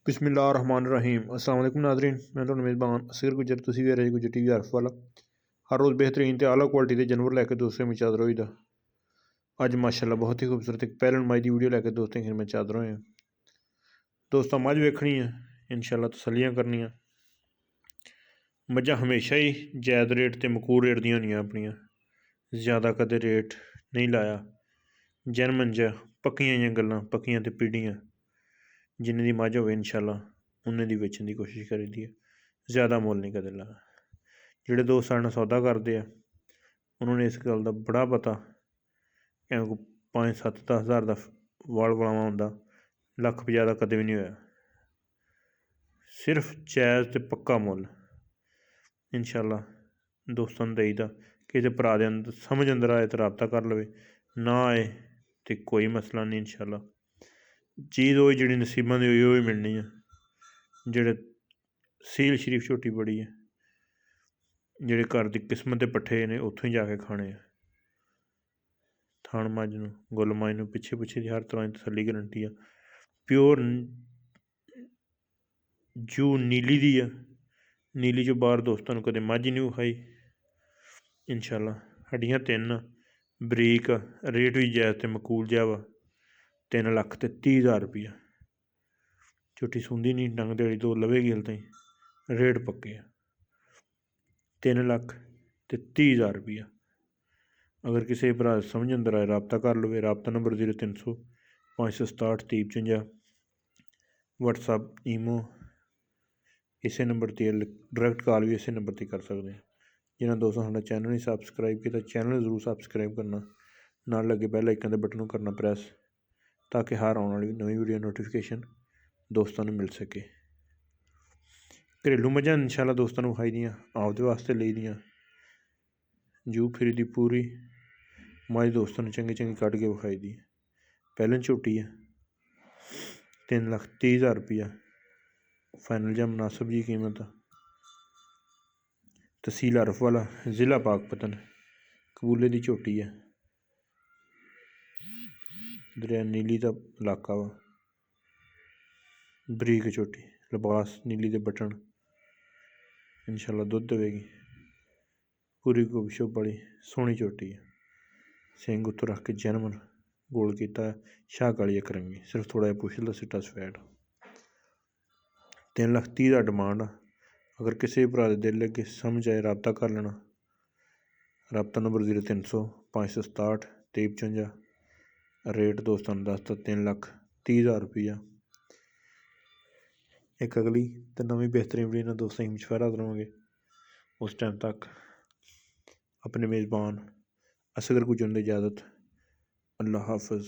बिस्मिल्लाहिर्रहमानिर्रहीम। अस्सलाम वालेकुम नाज़रीन, मैं तो मेज़बान असगर गुजर तुसी वे रहे गुजर टीवी हरफ वाला। हर रोज़ बेहतरीन ते आला क्वालिटी के जानवर लैके दोस्तें में चादर होई दा। अज माशाल्लाह बहुत ही खूबसूरत एक पैरन माई दी वीडियो लैके दोस्तें खिर में चादर होए। दोस्तों मझ वेखनी है, इंशाल्लाह तसल्लियां करनियां। मझां हमेशा ही जायद रेट ते मकूर रेट दियां होंदियां अपनियां, ज़्यादा कदे रेट नहीं लाया। जैनमन च पक्कियां जियां गल्लां, पक्कियां ते पीढ़ियां। जिन्ने दी मझ होवे इंशाल्लाह उन्ने दी बेचने की कोशिश करी दी है, ज़्यादा मुल नहीं कदे लाया। जेह्ड़े दोस्त साढ़े नाल सौदा करदे आ उन्होंने इस गल दा बड़ा पता कि 5-7-10 हज़ार दा वाल वलावा होंदा, 1,50,000 दा कदे भी नहीं होया। सिर्फ जायज़ ते पक्का मुल इंशाल्लाह दोस्तां नूं देई दा। किसे भरा दे अंदर समझ अंदर आए तो रबता कर लवे, ना आए तो कोई मसला नहीं। इंशाल्लाह चीज़ ओही जिहड़ी नसीबां दी होई मिलनी है। जेह्ड़े सील शरीफ झोटी बड़ी है, जेह्ड़े घर दी किस्मत दे पट्ठे ने उत्थों ही जाके खाने। थान मझ नूं गुल मझ नूं पिच्छे दी हर तरह की तसल्ली गरंटी है। प्योर जू नीली दी है, नीली चो बाहर दोस्तों नूं कदे मझ नहीं विखाई। इंशाल्लाह हड्डियां 3 बरीक, रेट भी जायज़ ते मकूल जिहा वा। 3,30,000 रुपया झोटी सूंदी नहीं, डंग देड़ी तो लवेगी हल ताईं, रेट पक्के आ 3,30,000 रुपया। अगर किसी भरा समझ अंदर आए रबता कर लवे। रबता नंबर 0300 567 2355, व्हाट्सअप ईमो इसे नंबर पर, डायरैक्ट कॉल भी इसे नंबर पर कर सकते हैं। जिन्होंने दोस्तों साडा चैनल नहीं सबसक्राइब किया, चैनल जरूर सबसक्राइब करना, नाल लगे बैल आइकन के बटन करना प्रेस, ताकि हर आने वाली नवी वीडियो नोटिफिकेशन दोस्तों को मिल सके। घरेलू मझां इंशाल्लाह दोस्तों को विखाई दियाँ, आपदे वास्ते ली दियाँ। जू फिरी दी पूरी मझ दोस्तों ने चंगी चंगी कट के विखाई दी। पैहले झोटी है 3,30,000 रुपया फाइनल या मुनासिब जी कीमत। तहसील हरफ वाला, ज़िला पाकपतन, कबूले की झोटी है। दरिया नीली का इलाका वा। बरीक झोटी, लिबास नीली के बटन, इंशाल्लाह दुध देगी। पूरी गुब शुब वाली सोहनी झोटी है। सिंह उत्तों रख के जैनमन गोल किया, शाह काली एक रंगी, सिर्फ थोड़ा जिहा पुछला सिटा सफैद। 3,30,000 का डिमांड आ। अगर किसी भरा दे दिल लगे समझ आए रबता कर लेना। रबता नंबर 0300 567 2355, रेट दोस्तों ने दसता 3,30,000 रुपया। एक अगली तो नवी बेहतरीन वीडियो दोस्तों ही मशवरा देवांगे। उस टाइम तक अपने मेज़बान असगर गुजरन की इजाज़त। अल्लाह हाफिज़।